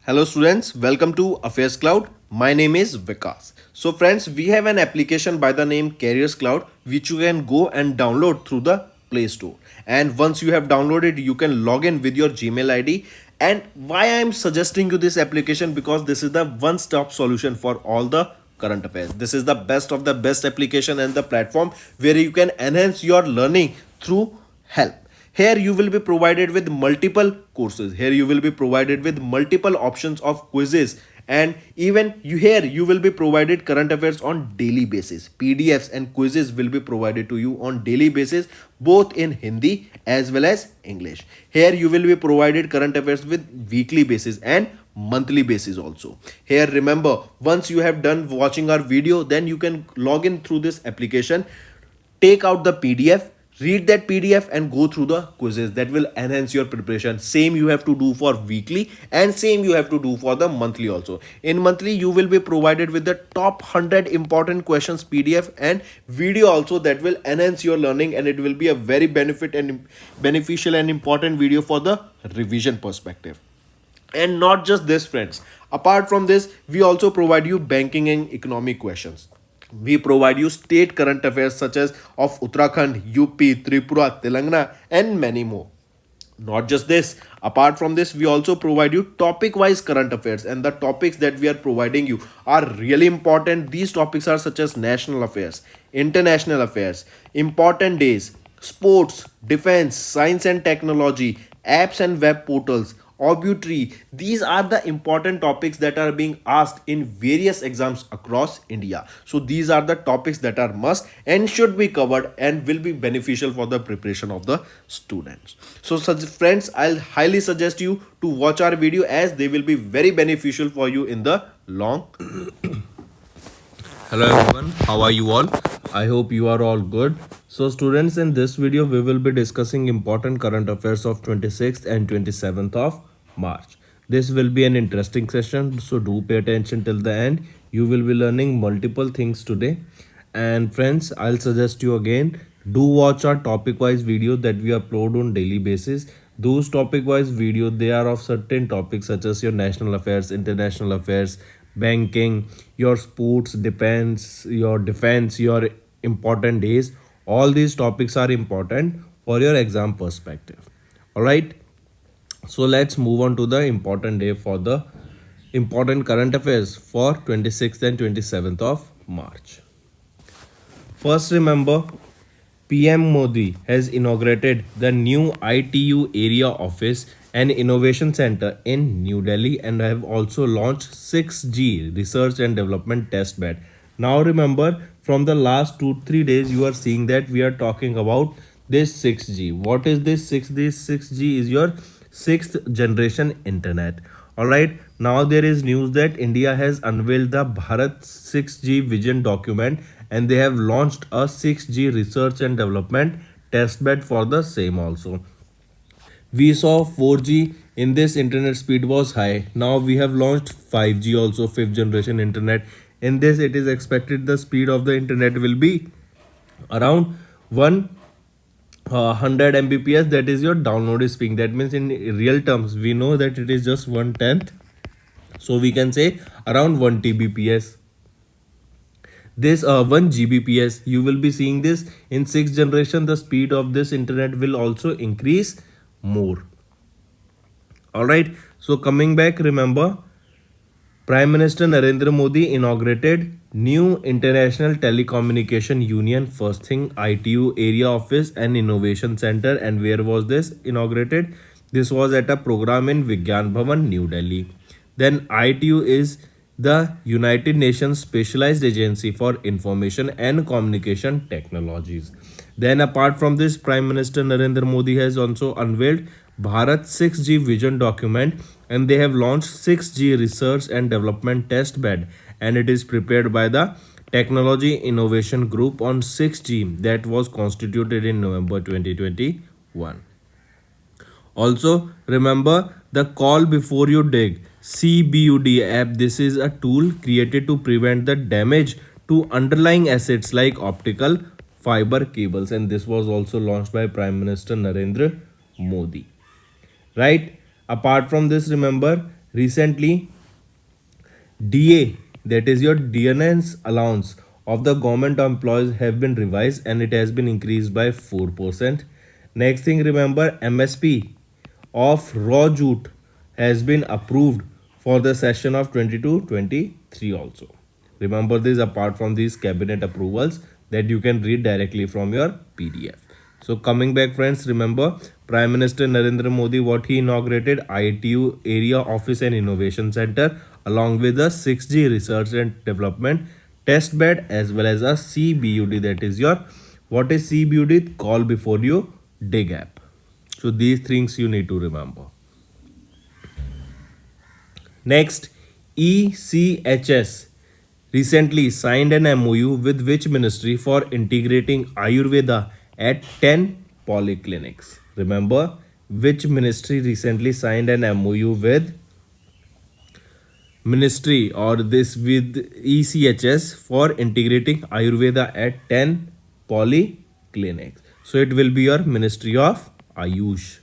Hello students, welcome to Affairscloud. My name is Vikas. So friends, we have an application by the name Careers Cloud which you can go and download through the Play Store. And once you have downloaded, you can log in with your Gmail ID. And why I am suggesting you this application, because this is the one-stop solution for all the current affairs. This is the best of the best application and the platform where you can enhance your learning through help. Here you will be provided with multiple courses. Here you will be provided with multiple options of quizzes, and even you will be provided current affairs on daily basis. PDFs and quizzes will be provided to you on daily basis, both in Hindi as well as English. Here you will be provided current affairs with weekly basis and monthly basis also. Here remember, once you have done watching our video, then you can log in through this application, take out the PDF, read that PDF and go through the quizzes. That will enhance your preparation. Same you have to do for weekly and same you have to do for the monthly also. In monthly you will be provided with the top 100 important questions PDF and video also, that will enhance your learning, and it will be a very beneficial and important video for the revision perspective. And not just this friends, apart from this we also provide you banking and economic questions. We provide you state current affairs such as of Uttarakhand, UP, Tripura, Telangana, and many more. Not just this, apart from this we also provide you topic wise current affairs, and the topics that we are providing you are really important. These topics are such as national affairs, international affairs, important days, sports, defense, science and technology, apps and web portals, obituary. These are the important topics that are being asked in various exams across India. So these are the topics that are must and should be covered and will be beneficial for the preparation of the students. So such friends, I'll highly suggest you to watch our video, as they will be very beneficial for you in the long. Hello everyone, how are you all? I hope you are all good. So students, in this video we will be discussing important current affairs of 26th and 27th of March. This will be an interesting session, so do pay attention till the end. You will be learning multiple things today. And friends, I'll suggest you again, do watch our topic wise video that we upload on daily basis. Those topic wise video, they are of certain topics such as your national affairs, international affairs, banking, your sports, defense, your important days. All these topics are important for your exam perspective. All right, so let's move on to the important day for the important current affairs for 26th and 27th of March. First, remember, PM Modi has inaugurated the new ITU Area Office and Innovation Center in New Delhi, and have also launched 6G Research and Development Test Bed. Now remember, from the last 2-3 days you are seeing that we are talking about this 6G. What is this 6G? This 6G is your sixth generation internet. Alright, now there is news that India has unveiled the Bharat 6G vision document, and they have launched a 6G research and development testbed for the same also. We saw 4G in this internet speed was high. Now we have launched 5G also, fifth generation internet. In this it is expected the speed of the internet will be around 100 Mbps. That is your download speed. That means in real terms we know that it is just 1/10. So we can say around 1 Tbps. This 1 Gbps, you will be seeing this in 6th generation. The speed of this internet will also increase more. All right, so coming back, remember, Prime Minister Narendra Modi inaugurated new International Telecommunication Union, first thing, ITU Area Office and Innovation Center. And where was this inaugurated? This was at a program in Vigyan Bhavan, New Delhi. Then ITU is the United Nations Specialized Agency for Information and Communication Technologies. Then apart from this, Prime Minister Narendra Modi has also unveiled Bharat 6G vision document, and they have launched 6G research and development test bed, and it is prepared by the Technology Innovation Group on 6G that was constituted in November 2021. Also remember the call before you dig CBUD app. This is a tool created to prevent the damage to underlying assets like optical fiber cables, and this was also launched by Prime Minister Narendra Modi. Right? Apart from this, remember, Recently, DA, that is your DNS allowance of the government employees, have been revised and it has been increased by 4%. Next thing, remember MSP of raw jute has been approved for the session of 22-23 also. Remember this apart from these cabinet approvals that you can read directly from your PDF. So coming back friends, remember Prime Minister Narendra Modi, what he inaugurated ITU Area Office and Innovation Center along with a 6G Research and Development test bed as well as a CBUD, that is your, what is CBUD? Call before you dig app. So these things you need to remember. Next, ECHS recently signed an MOU with which ministry for integrating Ayurveda at 10 polyclinics? Remember, which ministry recently signed an MOU with ministry or this with ECHS for integrating Ayurveda at 10 polyclinics? So it will be your Ministry of Ayush,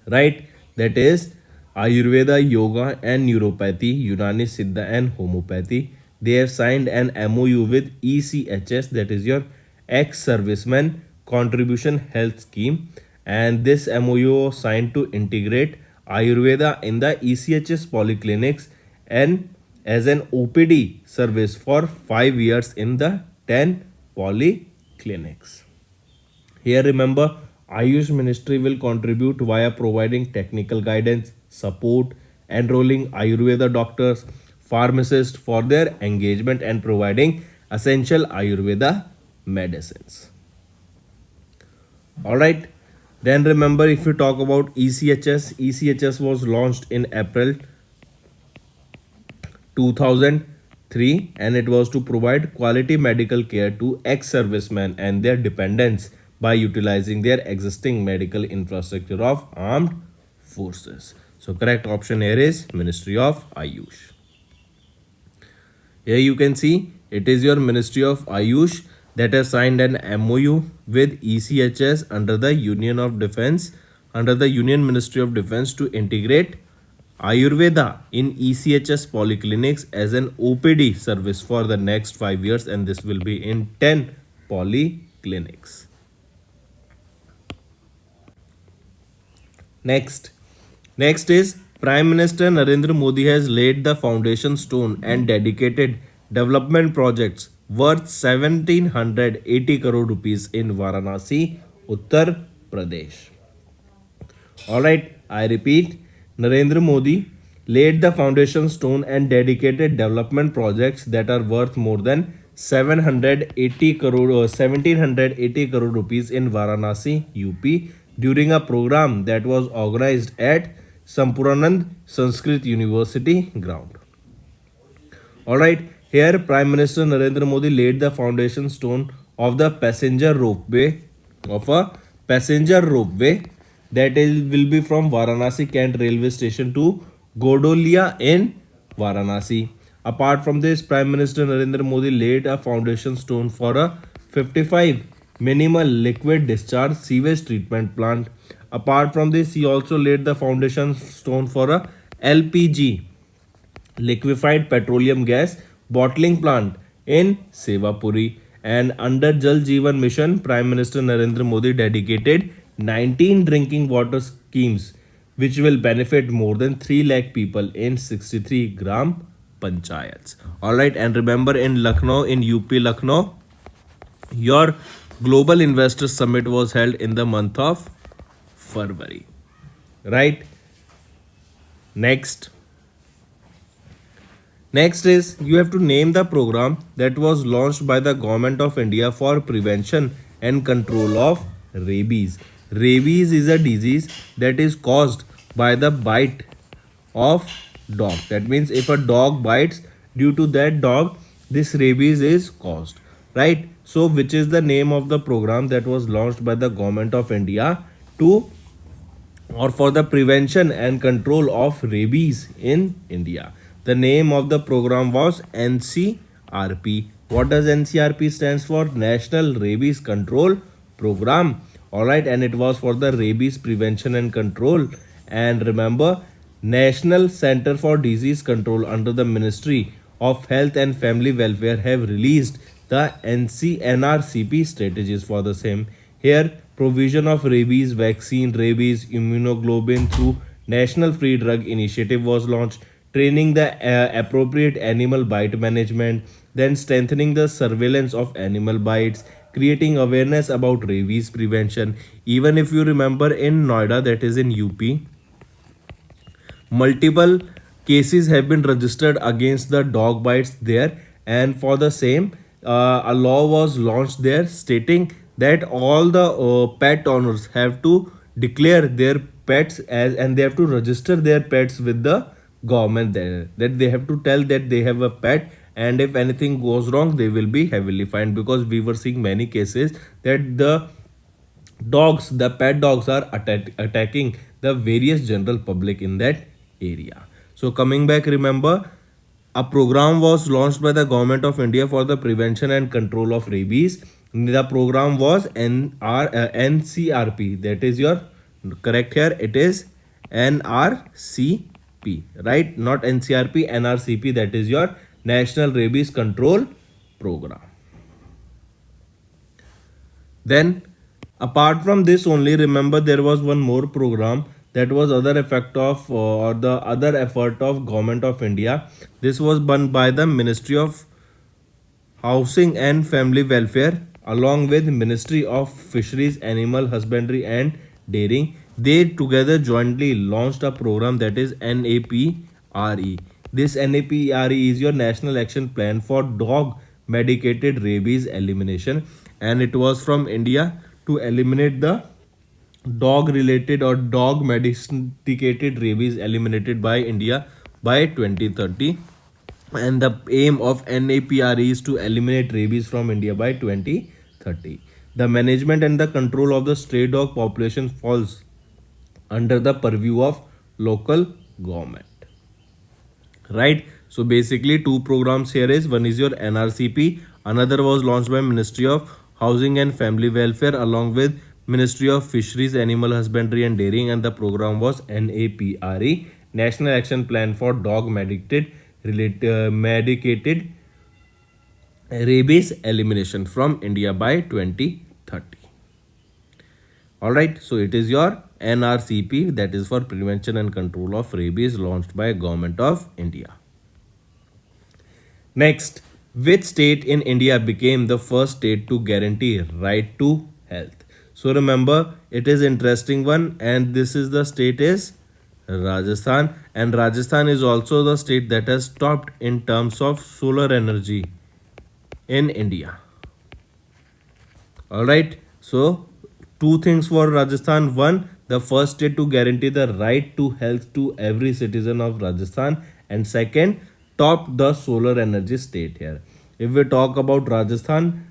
right? That is Ayurveda, Yoga and Neuropathy, Unani Siddha and Homeopathy. They have signed an MOU with ECHS, that is your ex-serviceman contribution health scheme, and this MOU was signed to integrate Ayurveda in the ECHS polyclinics and as an OPD service for 5 years in the 10 polyclinics. Here remember, Ayush Ministry will contribute via providing technical guidance, support, enrolling Ayurveda doctors, pharmacists for their engagement and providing essential Ayurveda medicines. Alright, then remember if you talk about ECHS, ECHS was launched in April 2003 and it was to provide quality medical care to ex-servicemen and their dependents by utilizing their existing medical infrastructure of armed forces. So correct option here is Ministry of Ayush. Here you can see it is your Ministry of Ayush that has signed an MOU with ECHS under the Union Ministry of Defense to integrate Ayurveda in ECHS polyclinics as an OPD service for the next 5 years, and this will be in 10 polyclinics. Next is Prime Minister Narendra Modi has laid the foundation stone and dedicated development projects worth 1780 crore rupees in Varanasi, Uttar Pradesh. Alright, I repeat, Narendra Modi laid the foundation stone and dedicated development projects that are worth more than 1780 crore rupees in Varanasi, UP during a program that was organized at Sampuranand Sanskrit University ground. Alright, here Prime Minister Narendra Modi laid the foundation stone of the passenger ropeway that will be from Varanasi Kent railway station to Godolia in Varanasi. Apart from this, Prime Minister Narendra Modi laid a foundation stone for a 55 minimal liquid discharge sewage treatment plant. Apart from this, he also laid the foundation stone for a LPG, liquefied petroleum gas bottling plant in Sevapuri. And under Jal Jeevan Mission, Prime Minister Narendra Modi dedicated 19 drinking water schemes which will benefit more than 3 lakh people in 63 gram panchayats. Alright, and remember in Lucknow, in UP Lucknow, your Global Investor Summit was held in the month of February. Right? Next is you have to name the program that was launched by the Government of India for prevention and control of rabies. Rabies is a disease that is caused by the bite of dog. That means if a dog bites, due to that dog, this rabies is caused. Right? So which is the name of the program that was launched by the Government of India to or for the prevention and control of rabies in India? The name of the program was NCRP. What does NCRP stands for? National Rabies Control Program. Alright, and it was for the rabies prevention and control. And remember, National Center for Disease Control under the Ministry of Health and Family Welfare have released the NCNRCP strategies for the same. Here, provision of rabies vaccine, rabies immunoglobulin through National Free Drug Initiative was launched, training the appropriate animal bite management, then strengthening the surveillance of animal bites, creating awareness about rabies prevention. Even if you remember in Noida, that is in UP, multiple cases have been registered against the dog bites there, and for the same, a law was launched there stating that all the pet owners have to declare their pets as, and they have to register their pets with the government there, that they have to tell that they have a pet, and if anything goes wrong they will be heavily fined, because we were seeing many cases that the pet dogs are attacking the various general public in that area. So coming back, remember, a program was launched by the government of India for the prevention and control of rabies. The program was NCRP, that is your correct here, it is NRCP, right? Not NCRP, NRCP, that is your National Rabies Control Program. Then, apart from this only, remember there was one more program that was other effect of or the other effort of government of India. This was done by the Ministry of Housing and Family Welfare along with Ministry of Fisheries, Animal Husbandry and Dairying. They together jointly launched a program that is NAPRE. This NAPRE is your National Action Plan for Dog Medicated Rabies Elimination, and it was from India to eliminate the dog related or dog medicated rabies eliminated by India by 2030, and the aim of NAPRE is to eliminate rabies from India by 2030. The management and the control of the stray dog population falls under the purview of local government, right? So basically two programs here is, one is your NRCP, another was launched by Ministry of Housing and Family Welfare along with Ministry of Fisheries, Animal Husbandry and Dairying, and the program was NAPRE, National Action Plan for Dog Medicated Rabies Elimination from India by 2030. Alright, so it is your NRCP, that is for prevention and control of rabies, launched by government of India. Next, which state in India became the first state to guarantee right to health? So remember, it is interesting one, and this is the state is Rajasthan, and Rajasthan is also the state that has topped in terms of solar energy in India. Alright, so two things for Rajasthan. One, the first state to guarantee the right to health to every citizen of Rajasthan, and second, top the solar energy state here. If we talk about Rajasthan,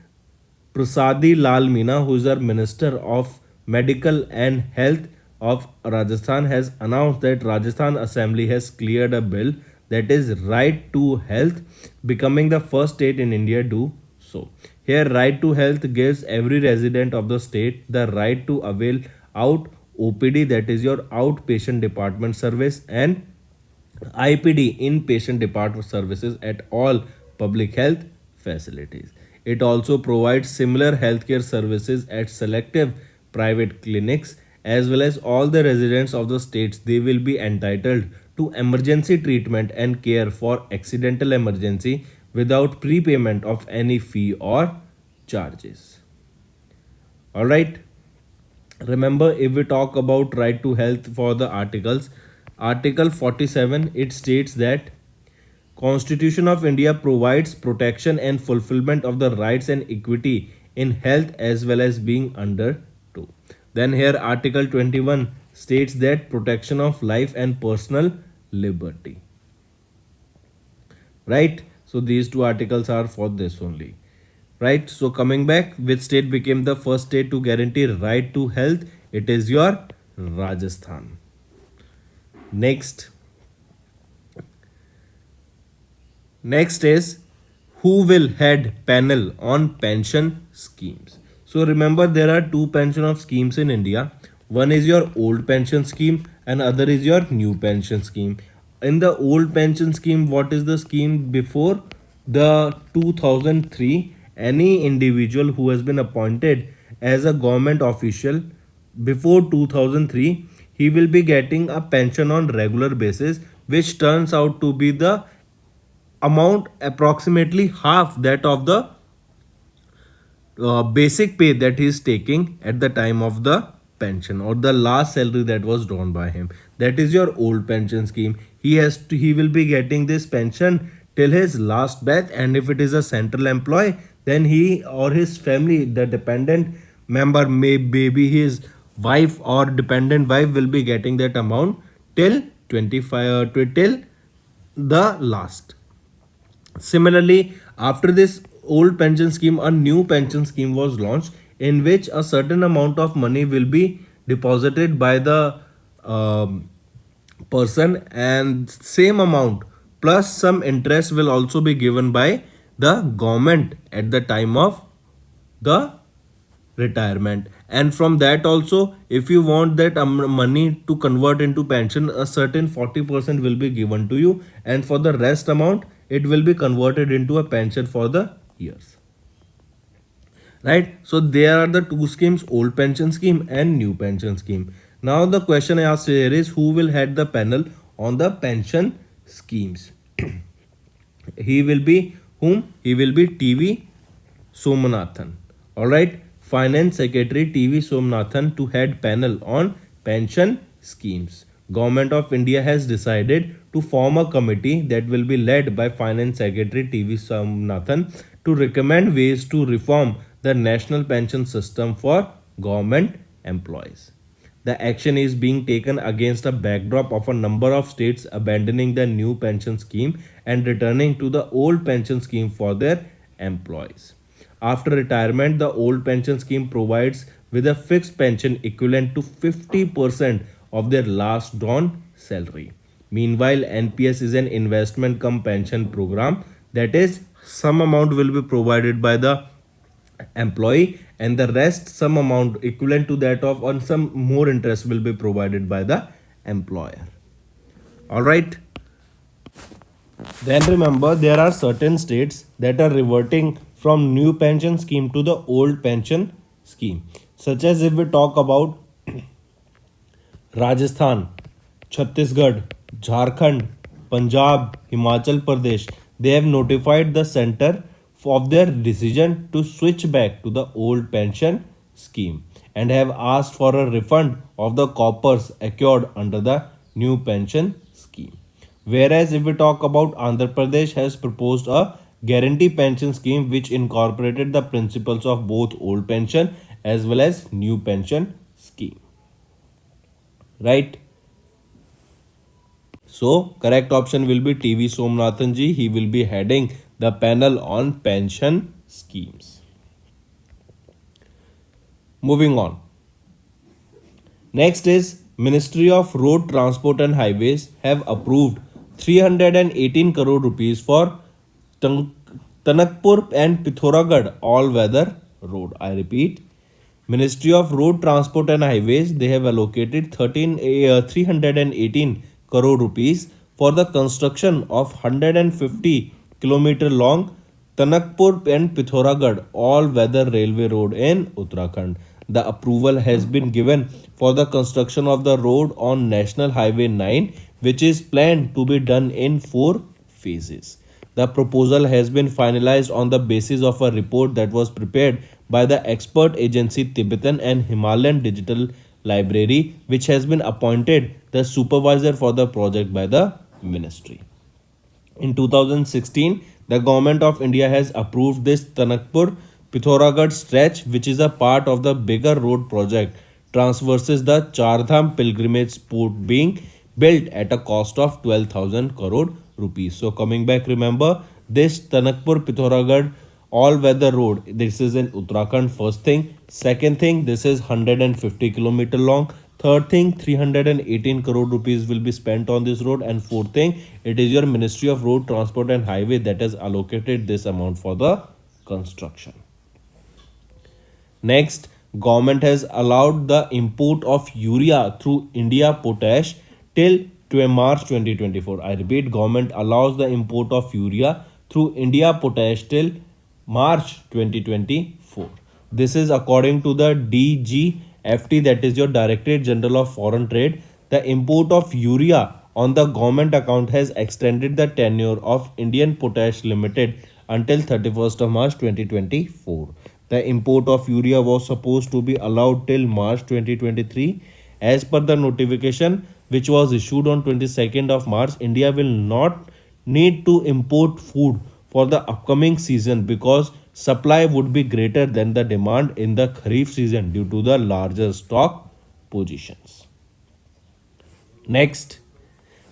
Prasadi Lal Meena, who is our Minister of Medical and Health of Rajasthan, has announced that Rajasthan Assembly has cleared a bill that is right to health, becoming the first state in India to do so. Here, right to health gives every resident of the state the right to avail out OPD, that is your outpatient department service, and IPD, inpatient department services at all public health facilities. It also provides similar healthcare services at selective private clinics, as well as all the residents of the states. They will be entitled to emergency treatment and care for accidental emergency without prepayment of any fee or charges. All right. Remember, if we talk about right to health for the articles, Article 47, it states that Constitution of India provides protection and fulfillment of the rights and equity in health as well as being under two. Then here Article 21 states that protection of life and personal liberty. Right? So these two articles are for this only. Right? So coming back, which state became the first state to guarantee right to health? It is your Rajasthan. Next is, who will head panel on pension schemes? So remember, there are two pension of schemes in India. One is your old pension scheme and other is your new pension scheme. In the old pension scheme, what is the scheme? Before the 2003, any individual who has been appointed as a government official before 2003, he will be getting a pension on regular basis, which turns out to be the amount approximately half that of the basic pay that he is taking at the time of the pension, or the last salary that was drawn by him. That is your old pension scheme. He will be getting this pension till his last breath, and if it is a central employee, then he or his family, the dependent member, maybe his wife or dependent wife, will be getting that amount till 25 till the last. Similarly, after this old pension scheme, a new pension scheme was launched in which a certain amount of money will be deposited by the person, and same amount plus some interest will also be given by the government at the time of the retirement. And from that also, if you want that money to convert into pension, a certain 40% will be given to you, and for the rest amount it will be converted into a pension for the years, right? So there are the two schemes, old pension scheme and new pension scheme. Now the question I asked here is, who will head the panel on the pension schemes? He will be whom? He will be TV Somanathan. Alright, Finance Secretary TV Somanathan to head panel on pension schemes. Government of India has decided to form a committee that will be led by Finance Secretary TV Somanathan to recommend ways to reform the national pension system for government employees. The action is being taken against a backdrop of a number of states abandoning the new pension scheme and returning to the old pension scheme for their employees. After retirement, the old pension scheme provides with a fixed pension equivalent to 50% of their last drawn salary. Meanwhile, NPS is an investment cum pension program, that is, some amount will be provided by the employee and the rest, some amount equivalent to that of, on some more interest, will be provided by the employer. All right. Then remember, there are certain states that are reverting from new pension scheme to the old pension scheme, such as if we talk about Rajasthan, Chhattisgarh, Jharkhand, Punjab, Himachal Pradesh, they have notified the center of their decision to switch back to the old pension scheme and have asked for a refund of the coppers accrued under the new pension scheme. Whereas if we talk about Andhra Pradesh has proposed a guarantee pension scheme which incorporated the principles of both old pension as well as new pension scheme. Right? So correct option will be TV Somnathan ji. He will be heading the panel on pension schemes. Moving on. Next is Ministry of Road Transport and Highways have approved 318 crore rupees for Tanakpur and Pithoragarh all-weather road. I repeat, Ministry of Road Transport and Highways, they have allocated 318 crore rupees for the construction of 150 kilometer long Tanakpur and Pithoragarh all-weather railway road in Uttarakhand. The approval has been given for the construction of the road on National Highway 9, which is planned to be done in 4 phases. The proposal has been finalized on the basis of a report that was prepared by the expert agency Tibetan and Himalayan Digital Library, which has been appointed the supervisor for the project by the ministry. In 2016, the Government of India has approved this Tanakpur Pithoragarh stretch, which is a part of the bigger road project, traverses the Chardham pilgrimage route being built at a cost of 12,000 crore rupees. So coming back, remember this Tanakpur Pithoragarh all-weather road. This is in Uttarakhand. First thing. Second thing, this is 150 kilometer long. Third thing, 318 crore rupees will be spent on this road. And fourth thing, it is your Ministry of Road Transport and Highway that has allocated this amount for the construction. Next, government has allowed the import of urea through India Potash till to March 2024. I repeat, government allows the import of urea through India Potash till March 2024. This is according to the DGFT, that is your Directorate General of Foreign Trade. The import of urea on the government account has extended the tenure of Indian Potash Limited until 31st of March 2024. The import of urea was supposed to be allowed till March 2023. As per the notification which was issued on 22nd of March, India will not need to import food for the upcoming season because supply would be greater than the demand in the Kharif season due to the larger stock positions. Next,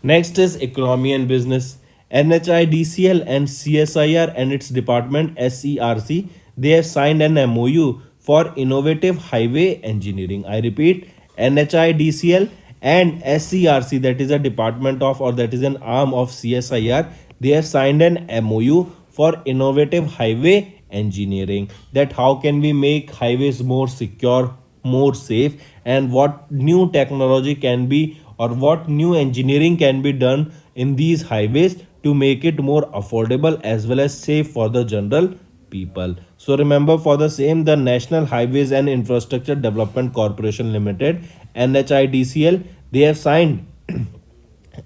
Next is economy and business. NHIDCL and CSIR and its department SERC, they have signed an MOU for innovative highway engineering. I repeat, NHIDCL and SERC, that is a department of, or that is an arm of CSIR, they have signed an MOU for innovative highway engineering, that how can we make highways more secure, more safe, and what new technology can be, or what new engineering can be done in these highways to make it more affordable as well as safe for the general people. So remember, for the same, the National Highways and Infrastructure Development Corporation Limited, NHIDCL, they have signed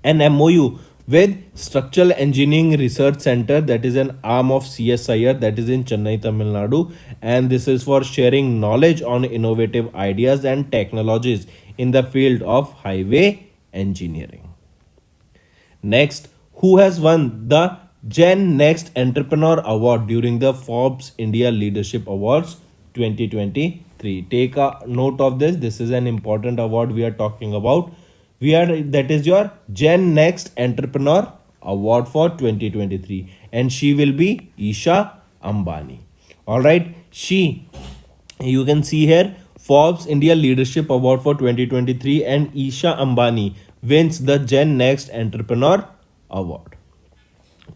an MOU with Structural Engineering Research Center, that is an arm of CSIR, that is in Chennai, Tamil Nadu, and this is for sharing knowledge on innovative ideas and technologies in the field of highway engineering. Next, who has won the Gen Next Entrepreneur Award during the Forbes India Leadership Awards 2023? Take a note of this. This is an important award we are talking about. That is your Gen Next Entrepreneur Award for 2023, and she will be Isha Ambani. All right, you can see here, Forbes India Leadership Award for 2023, and Isha Ambani wins the Gen Next Entrepreneur Award.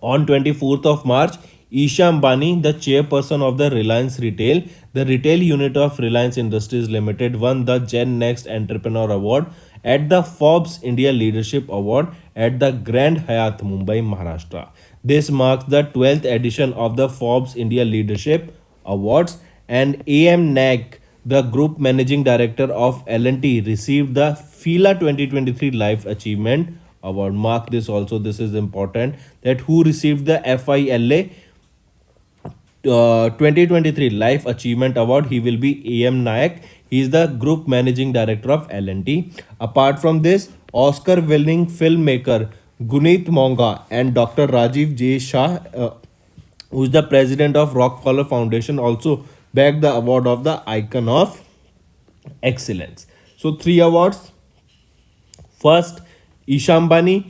On 24th of March, Isha Ambani, the chairperson of the Reliance Retail, the retail unit of Reliance Industries Limited, won the Gen Next Entrepreneur Award at the Forbes India Leadership Award at the Grand Hyatt, Mumbai, Maharashtra. This marks the 12th edition of the Forbes India Leadership Awards, and AM Nag, the group managing director of L&T, received the FILA 2023 Life Achievement Award. Mark this also, this is important, that who received the FILA 2023 Life Achievement Award. He will be AM Nayak. He is the Group Managing Director of L&T. Apart from this, Oscar-winning filmmaker Guneet Monga and Dr. Rajiv J. Shah, who is the president of Rockefeller Foundation, also bagged the award of the Icon of Excellence. So 3 awards. First, Isha Ambani,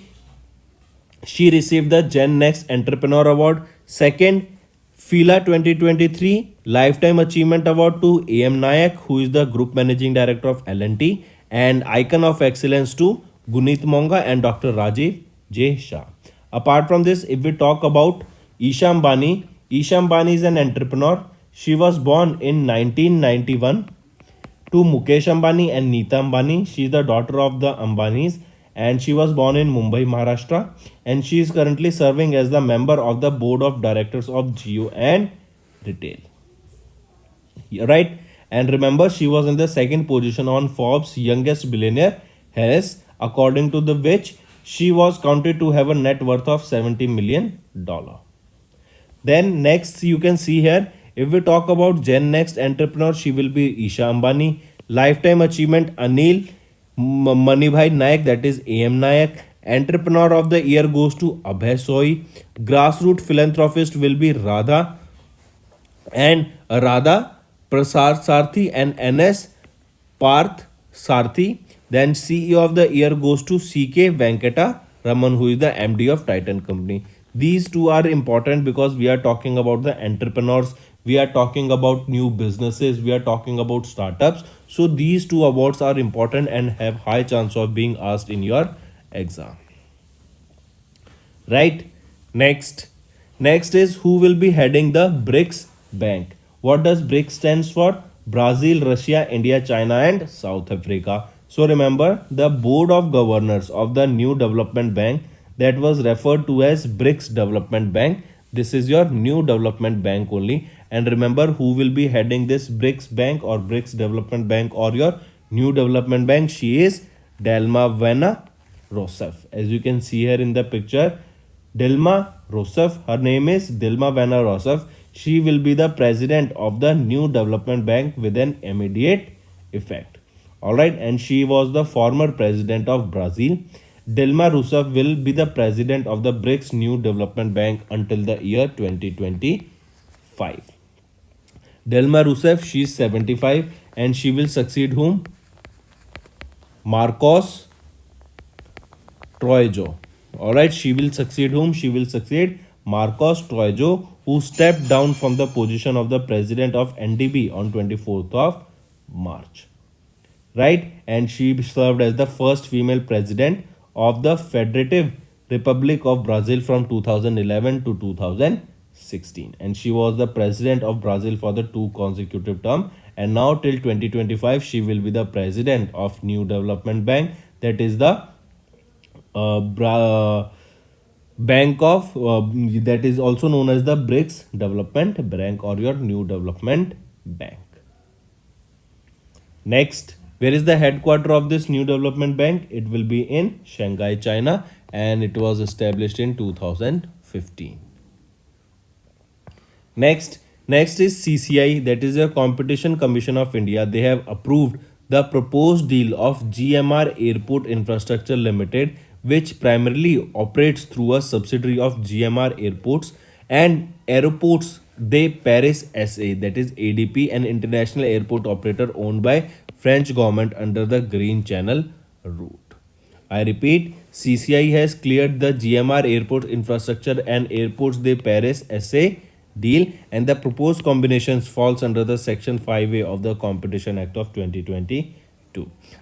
she received the Gen Next Entrepreneur Award. Second, FILA 2023 Lifetime Achievement Award to AM Nayak, who is the Group Managing Director of L&T, and Icon of Excellence to Guneet Monga and Dr. Rajiv J. Shah. Apart from this, if we talk about Isha Ambani is an entrepreneur. She was born in 1991 to Mukesh Ambani and Neeta Ambani. She is the daughter of the Ambanis, and she was born in Mumbai, Maharashtra, and she is currently serving as the member of the board of directors of Jio and Retail. Right? And remember, she was in the second position on Forbes Youngest Billionaire Harris, according to the which she was counted to have a net worth of $70 million. Then next, you can see here, if we talk about Gen Next Entrepreneur, she will be Isha Ambani. Lifetime Achievement Anil Manibhai Nayak, that is AM Nayak. Entrepreneur of the Year goes to Abhay Soi. Grassroots Philanthropist will be Radha Prasad Sarthi and NS Parth Sarthi. Then CEO of the Year goes to CK Venkata Raman, who is the MD of Titan Company. These two are important because we are talking about the entrepreneurs, we are talking about new businesses, we are talking about startups. So these two awards are important and have high chance of being asked in your exam. Right? Next is who will be heading the BRICS Bank. What does BRICS stands for? Brazil, Russia, India, China, and South Africa. So remember, the board of governors of the new development bank, that was referred to as BRICS Development Bank. This is your new development bank only. And remember who will be heading this BRICS bank or BRICS Development Bank or your new development bank. She is Delma Vena Rousseff. As you can see here in the picture, Dilma Rousseff, her name is Dilma Vena Rousseff. She will be the president of the new development bank with an immediate effect. Alright, and she was the former president of Brazil. Dilma Rousseff will be the president of the BRICS New Development Bank until the year 2025. Dilma Rousseff, she is 75 and she will succeed whom? Marcos Troijo. Alright, she will succeed whom? She will succeed Marcos Troijo, who stepped down from the position of the president of NDB on 24th of March. Right? And she served as the first female president of the Federative Republic of Brazil from 2011 to 2016. And she was the president of Brazil for the 2 consecutive terms. And now till 2025, she will be the president of New Development Bank. That is the Bank of, that is also known as the BRICS Development Bank or your New Development Bank. Next, where is the headquarter of this new development bank? It will be in Shanghai, China, and it was established in 2015. Next is CCI, that is a Competition Commission of India. They have approved the proposed deal of GMR Airport Infrastructure Limited, which primarily operates through a subsidiary of GMR Airports and Aeroports de Paris SA, that is ADP, an international airport operator owned by French government under the Green Channel route. I repeat, CCI has cleared the GMR Airport Infrastructure and Airports de Paris SA deal, and the proposed combinations falls under the Section 5A of the Competition Act of 2022.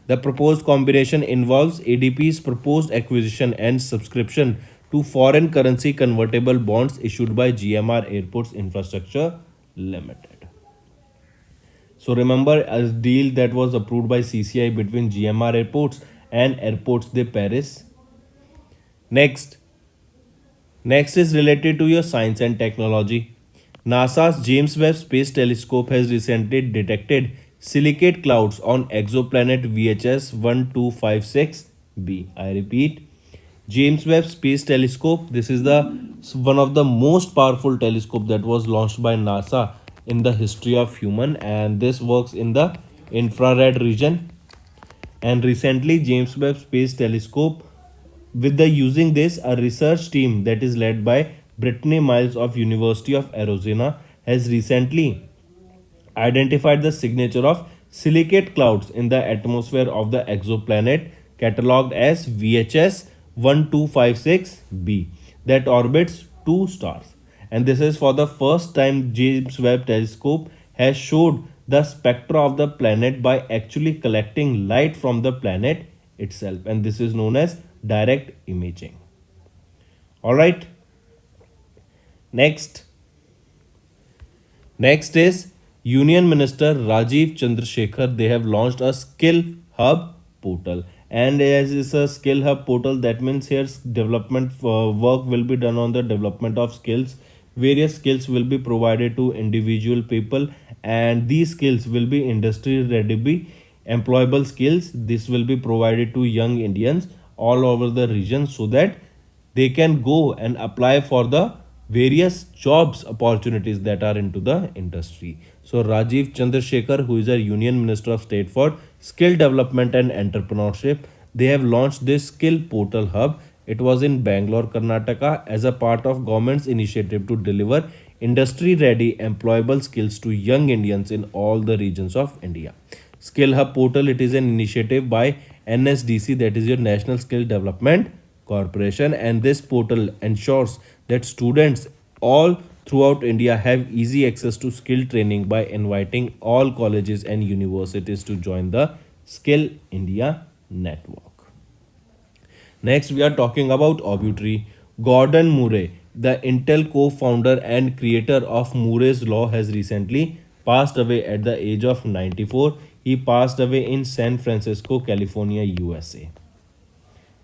The proposed combination involves ADP's proposed acquisition and subscription to foreign currency convertible bonds issued by GMR Airports Infrastructure Limited. So remember a deal that was approved by CCI between GMR Airports and Airports de Paris. Next is related to your science and technology. NASA's James Webb Space Telescope has recently detected silicate clouds on exoplanet VHS 1256b. I repeat, James Webb Space Telescope, this is the one of the most powerful telescope that was launched by NASA in the history of human, and this works in the infrared region. And recently James Webb Space Telescope, with the using this, a research team that is led by Brittany Miles of University of Arizona has recently identified the signature of silicate clouds in the atmosphere of the exoplanet catalogued as VHS 1256b that orbits two stars. And this is for the first time James Webb Telescope has showed the spectra of the planet by actually collecting light from the planet itself, and this is known as direct imaging. All right. Next is Union Minister Rajiv Chandrasekhar. They have launched a skill hub portal, and as is a skill hub portal, that means here development work will be done on the development of skills. Various skills will be provided to individual people, and these skills will be industry ready, employable skills. This will be provided to young Indians all over the region so that they can go and apply for the various jobs opportunities that are into the industry. So Rajiv Chandrasekhar, who is a Union Minister of State for Skill Development and Entrepreneurship, they have launched this skill portal hub. It was in Bangalore, Karnataka, as a part of government's initiative to deliver industry ready employable skills to young Indians in all the regions of India. Skill Hub portal, it is an initiative by NSDC, that is your National Skill Development Corporation, and this portal ensures that students all throughout India have easy access to skill training by inviting all colleges and universities to join the Skill India network. Next, we are talking about obituary. Gordon Murray, the Intel co-founder and creator of Murray's Law, has recently passed away at the age of 94. He passed away in San Francisco, California, USA.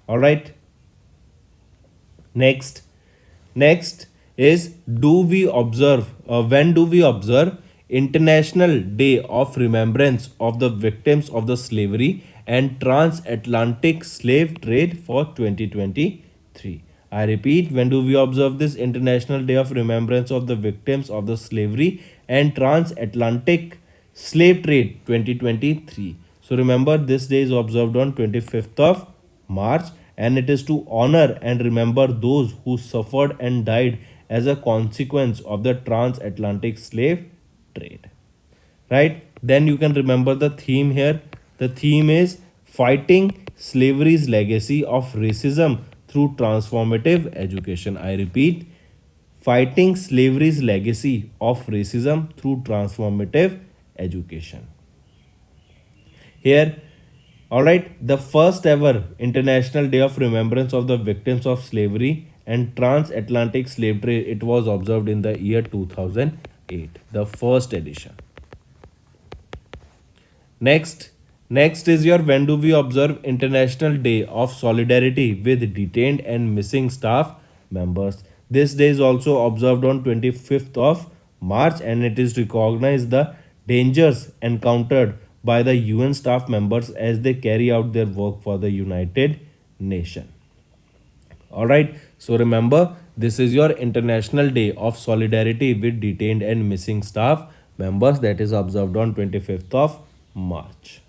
All right. Next, next is, do we observe, when do we observe International Day of Remembrance of the Victims of the Slavery and Transatlantic Slave Trade for 2023? I repeat, when do we observe this International Day of Remembrance of the Victims of the Slavery and Transatlantic Slave Trade 2023? So remember, this day is observed on 25th of March, and it is to honor and remember those who suffered and died as a consequence of the transatlantic slave trade. Right? Then you can remember the theme here. The theme is fighting slavery's legacy of racism through transformative education. I repeat, fighting slavery's legacy of racism through transformative education. Here, all right, the first ever International Day of Remembrance of the Victims of Slavery and Transatlantic Slave Trade, it was observed in the year 2008, the first edition. Next is your, when do we observe International Day of Solidarity with Detained and Missing Staff Members. This day is also observed on 25th of March, and it is recognized the dangers encountered by the UN staff members as they carry out their work for the United Nations. All right, so remember, this is your International Day of Solidarity with Detained and Missing Staff Members, that is observed on 25th of March.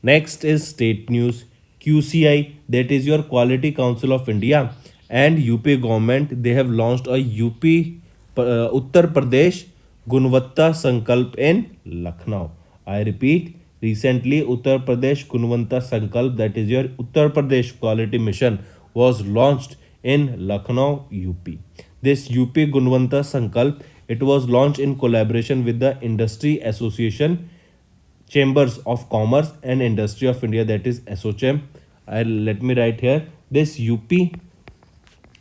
Next is state news. QCI, that is your Quality Council of India, and UP government, they have launched a UP Uttar Pradesh Gunvatta Sankalp in Lucknow. I repeat, recently Uttar Pradesh Gunvatta Sankalp, that is your Uttar Pradesh Quality Mission, was launched in Lucknow, UP. This UP Gunvatta Sankalp, it was launched in collaboration with the Industry Association, Chambers of Commerce and Industry of India, that is ASSOCHAM. Let me write here, this UP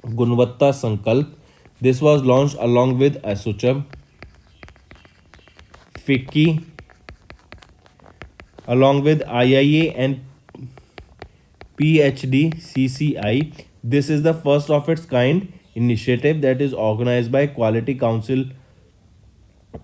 Gunvatta Sankalp, this was launched along with ASSOCHAM, FICCI, along with IIA and PhD CCI. This is the first of its kind initiative that is organized by Quality Council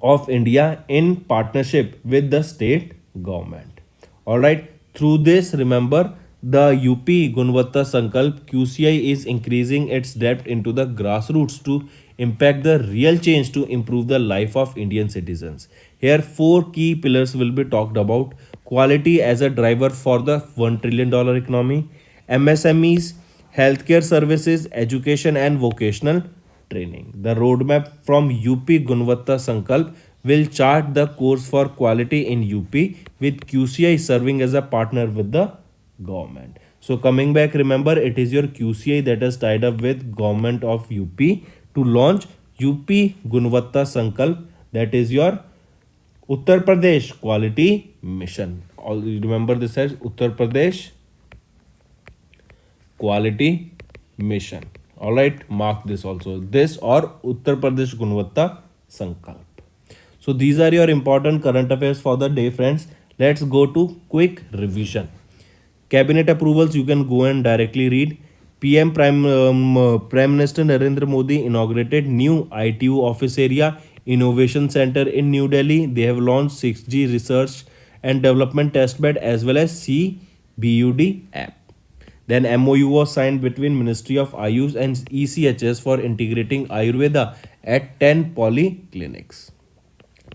of India in partnership with the state government. All right, through this, remember, the UP Gunvatta Sankalp QCI is increasing its depth into the grassroots to impact the real change to improve the life of Indian citizens. Here, four key pillars will be talked about: quality as a driver for the $1 trillion economy, MSMEs, healthcare services, education, and vocational training. The roadmap from UP Gunvatta Sankalp will chart the course for quality in UP, with QCI serving as a partner with the government. So coming back, remember, it is your QCI that is tied up with government of UP to launch UP Gunvatta Sankalp, that is your Uttar Pradesh Quality Mission. All remember this as Uttar Pradesh Quality Mission. All right, mark this also. This or Uttar Pradesh Gunvatta Sankalp. So these are your important current affairs for the day, friends. Let's go to quick revision. Cabinet approvals, you can go and directly read. Prime Minister Narendra Modi inaugurated new ITU office area innovation center in New Delhi. They have launched 6G research and development testbed as well as CBUD app. Then MOU was signed between Ministry of Ayush and ECHS for integrating Ayurveda at 10 polyclinics.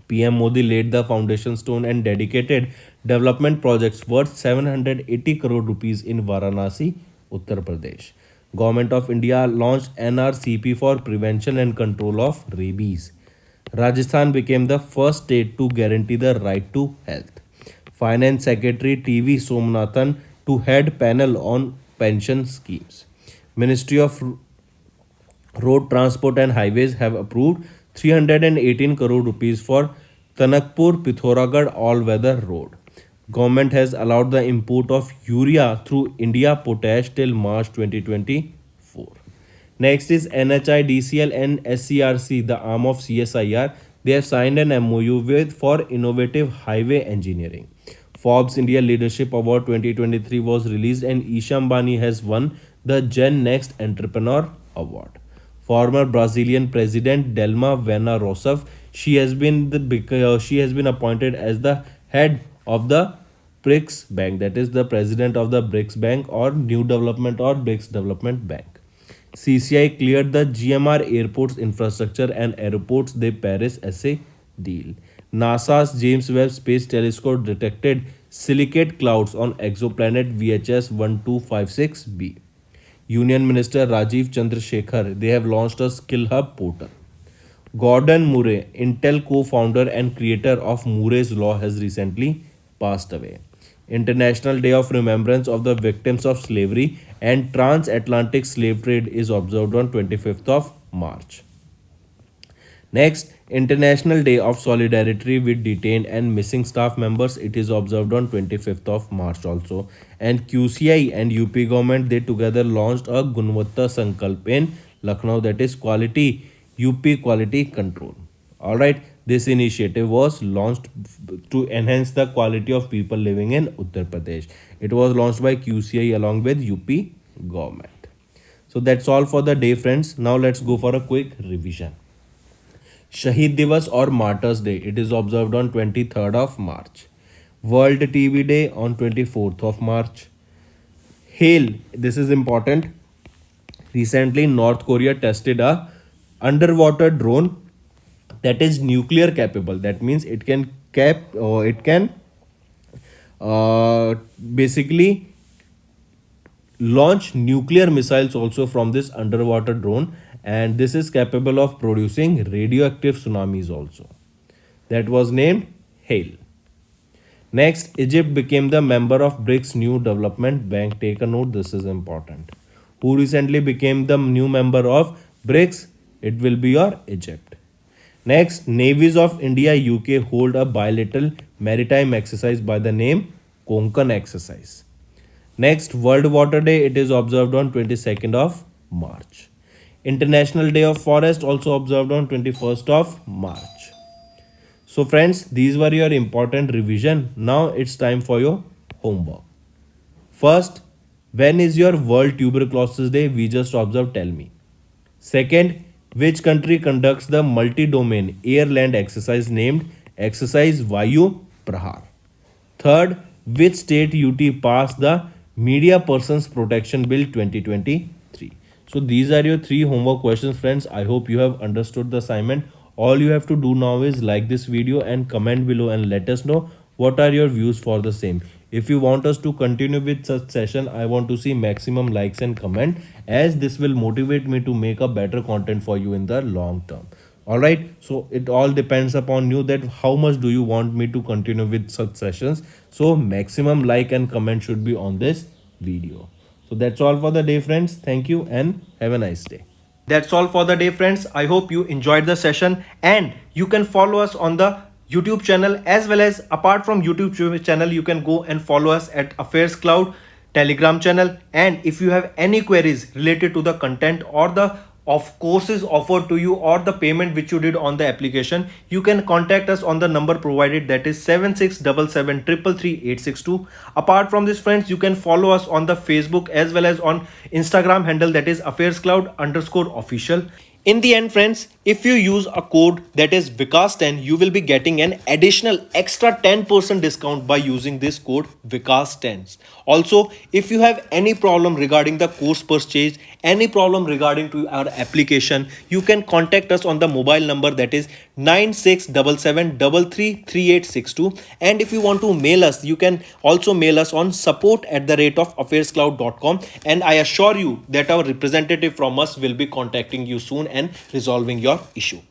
PM Modi laid the foundation stone and dedicated development projects worth 780 crore rupees in Varanasi, Uttar Pradesh. Government of India launched NRCP for prevention and control of rabies. Rajasthan became the first state to guarantee the right to health. Finance Secretary TV Somnathan to head panel on pension schemes. Ministry of Road Transport and Highways have approved 318 crore rupees for Tanakpur Pithoragarh all-weather road. Government has allowed the import of urea through India Potash till March 2024. Next is NHIDCL and SCRC, the arm of CSIR. They have signed an MOU with for innovative highway engineering. Forbes India Leadership Award 2023 was released and Isha Ambani has won the Gen Next Entrepreneur Award. Former Brazilian President Dilma Vena Rousseff, she has been appointed as the head of the BRICS Bank, that is the president of the BRICS Bank or New Development or BRICS Development Bank. CCI cleared the GMR airports infrastructure and airports de Paris SA deal. NASA's James Webb Space Telescope detected silicate clouds on exoplanet VHS 1256b. Union Minister Rajiv Chandrasekhar, they have launched a skill hub portal. Gordon Murray, Intel co-founder and creator of Murray's Law, has recently passed away. International Day of Remembrance of the Victims of Slavery and Transatlantic Slave Trade is observed on 25th of March. Next, International Day of Solidarity with Detained and Missing Staff Members. It is observed on 25th of March also. And QCI and UP government, they together launched a Gunvatta Sankalp in Lucknow, that is quality UP quality control. Alright, this initiative was launched to enhance the quality of people living in Uttar Pradesh. It was launched by QCI along with UP government. So that's all for the day, friends. Now let's go for a quick revision. Shahid Divas or Martyrs Day, it is observed on 23rd of March. World TB Day on 24th of March. Hail, this is important. Recently, North Korea tested a underwater drone that is nuclear capable. That means it can basically launch nuclear missiles also from this underwater drone, and this is capable of producing radioactive tsunamis also. That was named Hail. Next, Egypt became the member of BRICS New Development Bank. Take a note, this is important. Who recently became the new member of BRICS? It will be your Egypt. Next, navies of India, UK hold a bilateral maritime exercise by the name Konkan exercise. Next, World Water Day, it is observed on 22nd of March. International Day of Forest also observed on 21st of March. So friends, these were your important revision. Now it's time for your homework. First, when is your World Tuberculosis Day? We just observed, tell me. Second, which country conducts the multi-domain air-land exercise named Exercise Vayu Prahar? Third, which state UT passed the Media Persons Protection Bill 2023? So these are your 3 homework questions, friends. I hope you have understood the assignment. All you have to do now is like this video and comment below and let us know what are your views for the same. If you want us to continue with such session, I want to see maximum likes and comment, as this will motivate me to make a better content for you in the long term. Alright, so it all depends upon you that how much do you want me to continue with such sessions. So maximum like and comment should be on this video. So that's all for the day, friends. Thank you and have a nice day. That's all for the day, friends. I hope you enjoyed the session, and you can follow us on the YouTube channel, as well as apart from YouTube channel, you can go and follow us at Affairscloud Telegram channel. And if you have any queries related to the content or the of courses offered to you or the payment which you did on the application, you can contact us on the number provided, that is 7677333862. Apart from this, friends, you can follow us on the Facebook as well as on Instagram handle, that is Affairscloud_official. In the end, friends, if you use a code that is Vikas10, you will be getting an additional extra 10% discount by using this code Vikas10. Also, if you have any problem regarding the course purchase, any problem regarding to our application, you can contact us on the mobile number, that is 9677333862. And if you want to mail us, you can also mail us on support@affairscloud.com, and I assure you that our representative from us will be contacting you soon and resolving your issue.